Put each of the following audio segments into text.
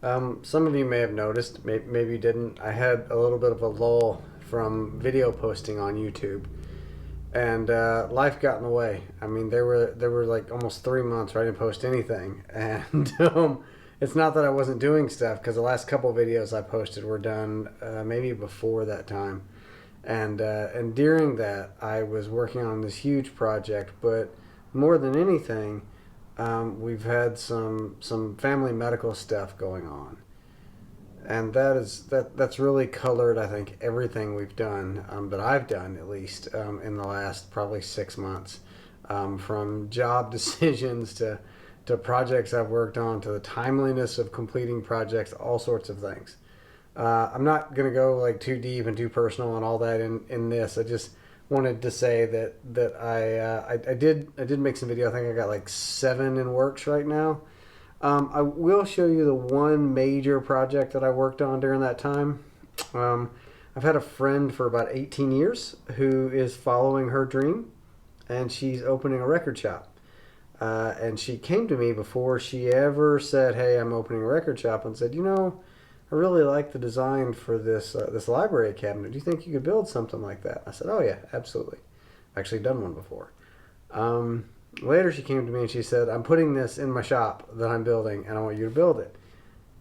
Some of you may have noticed, maybe you didn't. I had a little bit of a lull from video posting on YouTube, and life got in the way. I mean, there were like almost 3 months where I didn't post anything, and it's not that I wasn't doing stuff, because the last couple videos I posted were done maybe before that time, and during that I was working on this huge project. But more than anything, we've had some family medical stuff going on, and that's really colored, I think, everything we've done, that I've done at least, in the last probably 6 months, from job decisions to projects I've worked on, to the timeliness of completing projects, all sorts of things. I'm not gonna go like too deep and too personal and all that in this. I just wanted to say that I did make some video. I think I got like 7 in works right now. I will show you the one major project that I worked on during that time. I've had a friend for about 18 years who is following her dream, and she's opening a record shop. And she came to me before she ever said, "Hey, I'm opening a record shop," and said, "I really like the design for this library cabinet. Do you think you could build something like that?" I said, "Oh yeah, absolutely. I've actually done one before." Later she came to me and she said, "I'm putting this in my shop that I'm building, and I want you to build it."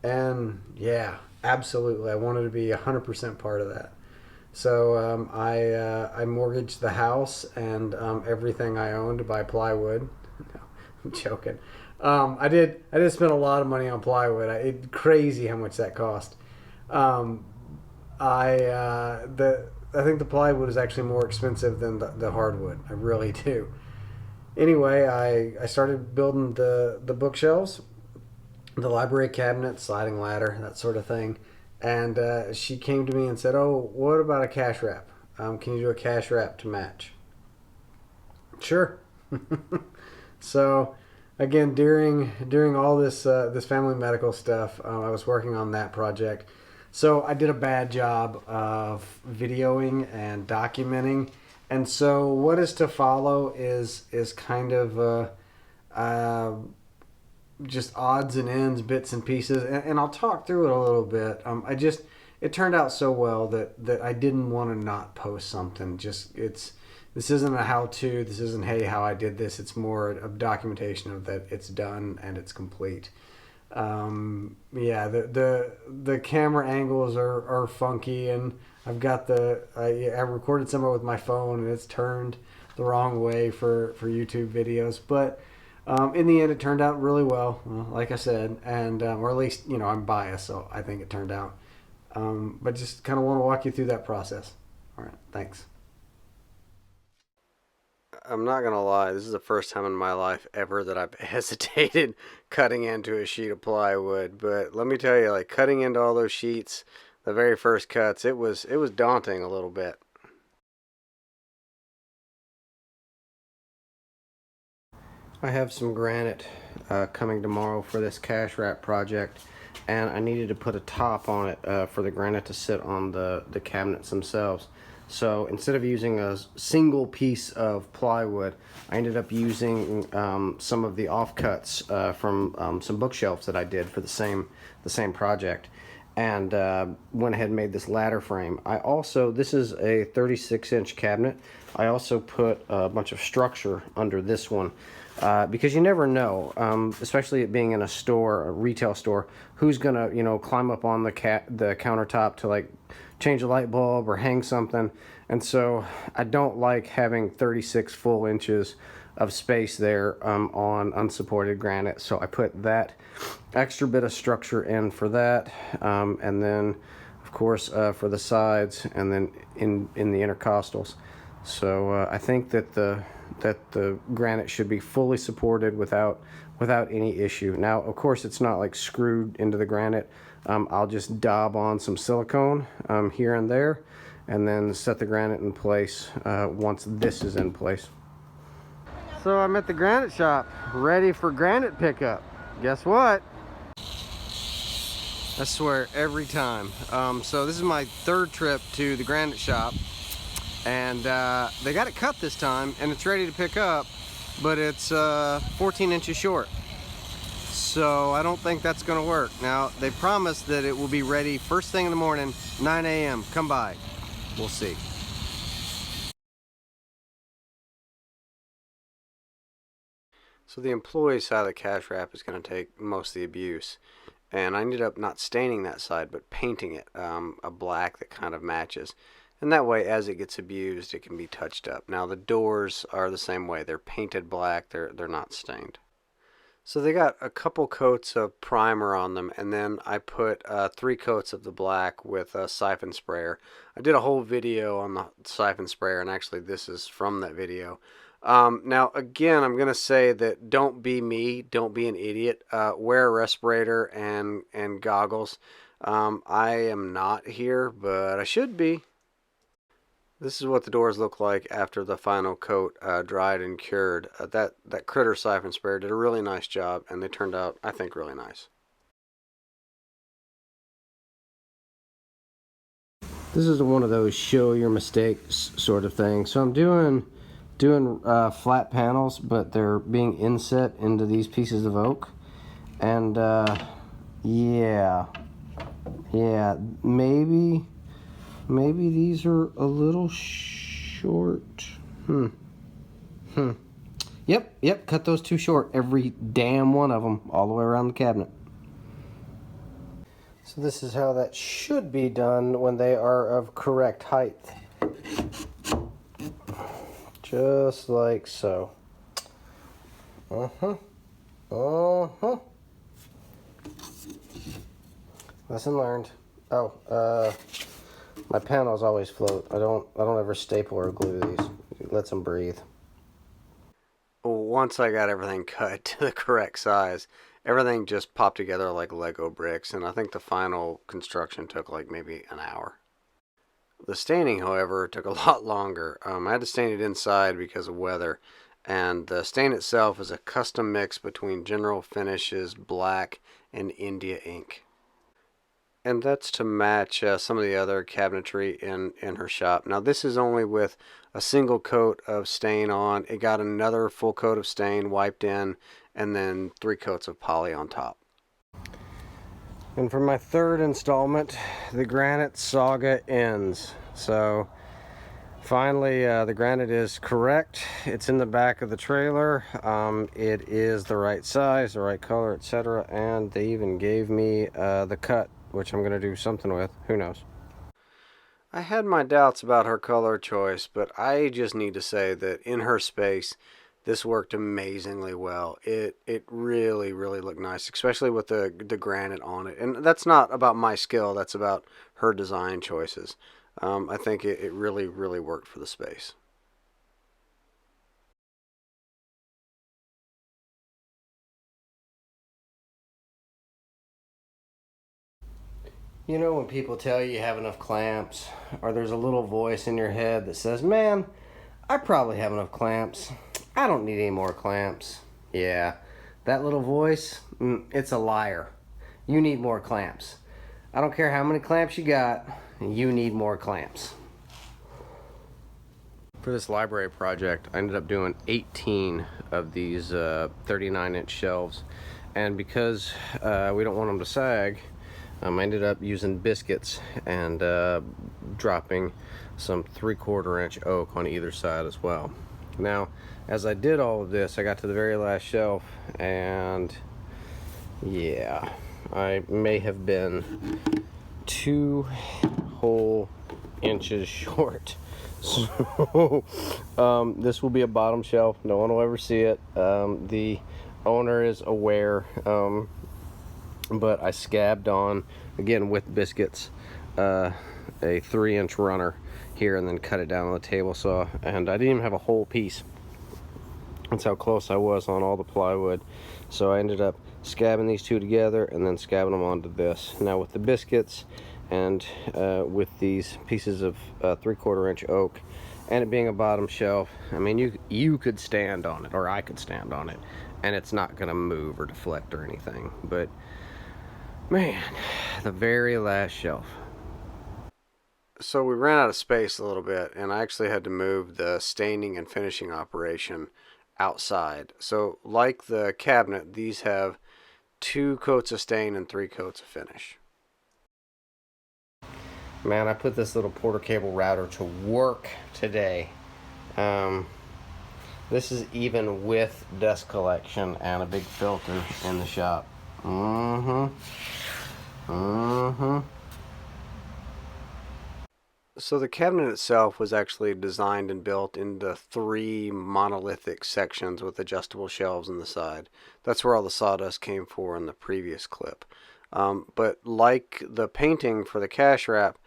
And yeah, absolutely, I wanted to be 100% part of that. So I mortgaged the house and everything I owned to buy plywood. No, I'm joking. I did spend a lot of money on plywood. It's crazy how much that cost. I think the plywood is actually more expensive than the hardwood. I really do. Anyway, I started building the bookshelves, the library cabinet, sliding ladder, that sort of thing. And she came to me and said, "Oh, what about a cash wrap? Can you do a cash wrap to match?" Sure. So again, during all this family medical stuff, I was working on that project. So I did a bad job of videoing and documenting, and so what is to follow is kind of just odds and ends, bits and pieces, and I'll talk through it a little bit. It turned out so well that I didn't want to not post something. This isn't a how-to. This isn't, "Hey, how I did this." It's more a documentation of that it's done and it's complete. Yeah, the camera angles are funky, and I've got I recorded some of it with my phone, and it's turned the wrong way for YouTube videos. But in the end, it turned out really well, like I said, and or at least I'm biased, so I think it turned out. But just kind of want to walk you through that process. All right, thanks. I'm not gonna lie, this is the first time in my life ever that I've hesitated cutting into a sheet of plywood. But let me tell you, like, cutting into all those sheets, the very first cuts, it was daunting a little bit. I have some granite coming tomorrow for this cash wrap project, and I needed to put a top on it for the granite to sit on the cabinets themselves. So instead of using a single piece of plywood, I ended up using some of the offcuts from some bookshelves that I did for the same project, and went ahead and made this ladder frame. This is a 36-inch cabinet. I also put a bunch of structure under this one, because you never know, especially it being in a retail store, who's gonna climb up on the countertop to like change a light bulb or hang something. And so I don't like having 36 full inches of space there on unsupported granite. So I put that extra bit of structure in for that, and then of course for the sides, and then in the intercostals. So I think that the granite should be fully supported without any issue. Now, of course, it's not like screwed into the granite. I'll just daub on some silicone here and there, and then set the granite in place once this is in place. So I'm at the granite shop, ready for granite pickup. Guess what? I swear, every time. So this is my 3rd trip to the granite shop, and they got it cut this time, and it's ready to pick up, but it's 14 inches short. So I don't think that's going to work. Now, they promised that it will be ready first thing in the morning, 9 a.m. Come by. We'll see. So the employee side of the cash wrap is going to take most of the abuse. And I ended up not staining that side, but painting it a black that kind of matches. And that way, as it gets abused, it can be touched up. Now, the doors are the same way. They're painted black. They're not stained. So they got a couple coats of primer on them, and then I put 3 coats of the black with a siphon sprayer. I did a whole video on the siphon sprayer, and actually this is from that video. Now, again, I'm going to say that don't be me, don't be an idiot. Wear a respirator and goggles. I am not here, but I should be. This is what the doors look like after the final coat dried and cured. That critter siphon sprayer did a really nice job, and they turned out, I think, really nice. This is one of those show your mistakes sort of thing. So I'm doing flat panels, but they're being inset into these pieces of oak, and yeah, maybe these are a little short. Yep, cut those too short, every damn one of them, all the way around the cabinet. So this is how that should be done when they are of correct height. Just like so. Lesson learned. Oh, my panels always float. I don't ever staple or glue these. It lets them breathe. Once I got everything cut to the correct size, everything just popped together like Lego bricks, and I think the final construction took like maybe an hour. The staining, however, took a lot longer. I had to stain it inside because of weather, and the stain itself is a custom mix between General Finishes black and India ink. And that's to match some of the other cabinetry in her shop. Now this is only with a single coat of stain on. It got another full coat of stain wiped in, and then 3 coats of poly on top. And for my third installment, the granite saga ends. So finally the granite is correct. It's in the back of the trailer. It is the right size, the right color, etc. And they even gave me the cut, which I'm going to do something with. Who knows? I had my doubts about her color choice, but I just need to say that in her space, this worked amazingly well. It really looked nice, especially with the granite on it. And that's not about my skill, that's about her design choices. I think it really worked for the space. You know when people tell you have enough clamps, or there's a little voice in your head that says, man, I probably have enough clamps. I don't need any more clamps. Yeah, that little voice, it's a liar. You need more clamps. I don't care how many clamps you got, you need more clamps. For this library project, I ended up doing 18 of these 39-inch shelves. And because we don't want them to sag, I ended up using biscuits and dropping some 3/4-inch oak on either side as well. Now, as I did all of this, I got to the very last shelf, and yeah, I may have been 2 whole inches short. So this will be a bottom shelf. No one will ever see it. The owner is aware. But I scabbed on, again with biscuits, a 3-inch runner here, and then cut it down on the table saw, and I didn't even have a whole piece. That's how close I was on all the plywood. So I ended up scabbing these 2 together and then scabbing them onto this. Now with the biscuits and with these pieces of 3/4-inch oak, and it being a bottom shelf, I mean you could stand on it, or I could stand on it, and it's not gonna move or deflect or anything. But man, the very last shelf. So we ran out of space a little bit, and I actually had to move the staining and finishing operation outside. So like the cabinet, these have 2 coats of stain and 3 coats of finish. Man, I put this little porter cable router to work today. This is even with dust collection and a big filter in the shop. So the cabinet itself was actually designed and built into 3 monolithic sections with adjustable shelves on the side. That's where all the sawdust came for in the previous clip. But like the painting for the cash wrap,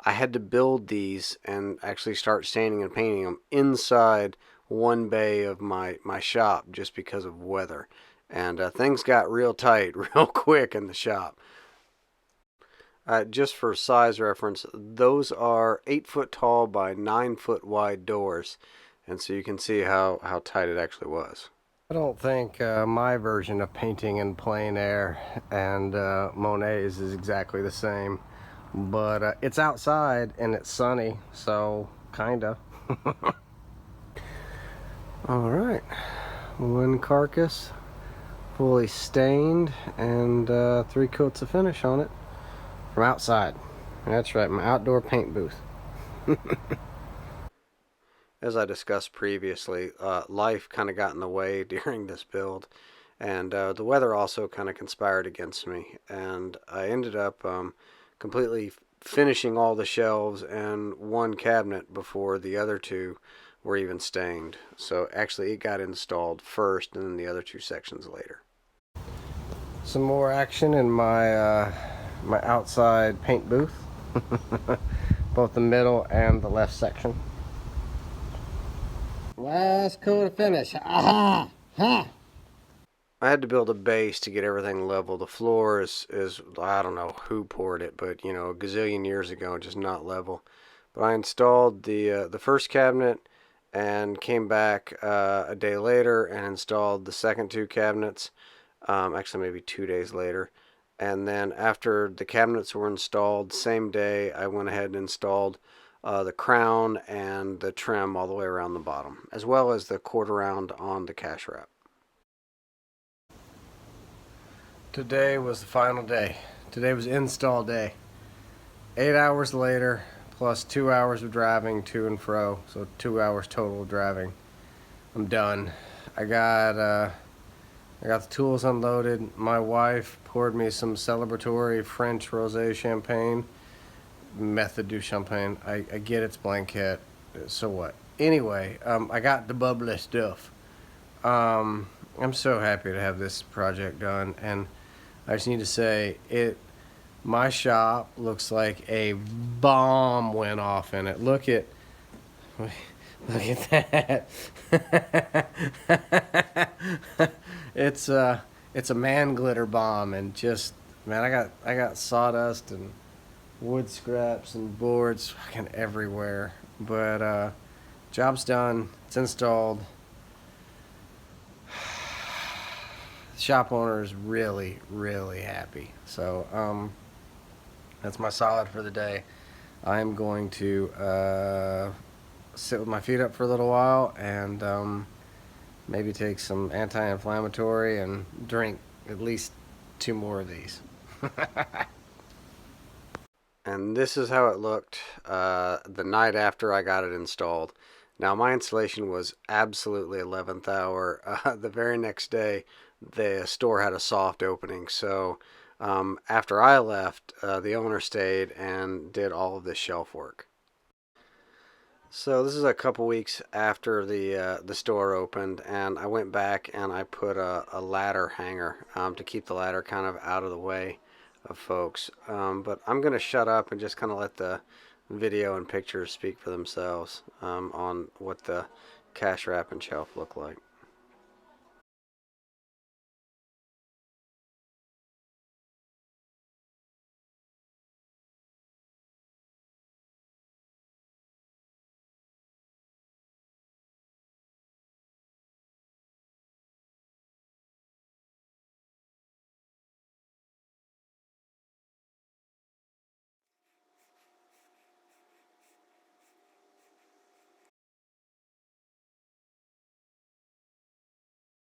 I had to build these and actually start sanding and painting them inside one bay of my shop just because of weather. And things got real tight real quick in the shop. Just for size reference, those are 8 foot tall by 9 foot wide doors. And so you can see how tight it actually was. I don't think my version of painting in plein air and Monet's is exactly the same. But it's outside and it's sunny, so kinda. Alright, 1 carcass, fully stained, and 3 coats of finish on it from outside. That's right, my outdoor paint booth. As I discussed previously, life kind of got in the way during this build, and the weather also kind of conspired against me, and I ended up completely finishing all the shelves and 1 cabinet before the other 2 were even stained. So actually it got installed first and then the other 2 sections later. Some more action in my my outside paint booth. Both the middle and the left section. Last coat of finish. Aha! Ha! I had to build a base to get everything level. The floor is I don't know who poured it, but you know, a gazillion years ago, just not level. But I installed the first cabinet and came back a day later and installed the second 2 cabinets. Actually, maybe 2 days later. And then after the cabinets were installed, same day, I went ahead and installed the crown and the trim all the way around the bottom, as well as the quarter round on the cash wrap. Today was the final day. Today was install day. 8 hours later, plus 2 hours of driving to and fro, so 2 hours total of driving. I'm done. I got the tools unloaded. My wife poured me some celebratory French rosé champagne. Method du champagne. I get it's blanket. So what? Anyway, I got the bubbly stuff. I'm so happy to have this project done, and I just need to say my shop looks like a bomb went off in it. Look at that. It's a man glitter bomb, and just man, I got sawdust and wood scraps and boards fucking everywhere. But job's done. It's installed. The shop owner is really, really happy. So that's my solid for the day. I'm going to sit with my feet up for a little while and maybe take some anti-inflammatory and drink at least 2 more of these. And this is how it looked the night after I got it installed. Now, my installation was absolutely 11th hour. The very next day, the store had a soft opening. So after I left, the owner stayed and did all of this shelf work. So this is a couple weeks after the store opened, and I went back and I put a ladder hanger to keep the ladder kind of out of the way of folks. But I'm going to shut up and just kind of let the video and pictures speak for themselves on what the cash wrap and shelf look like.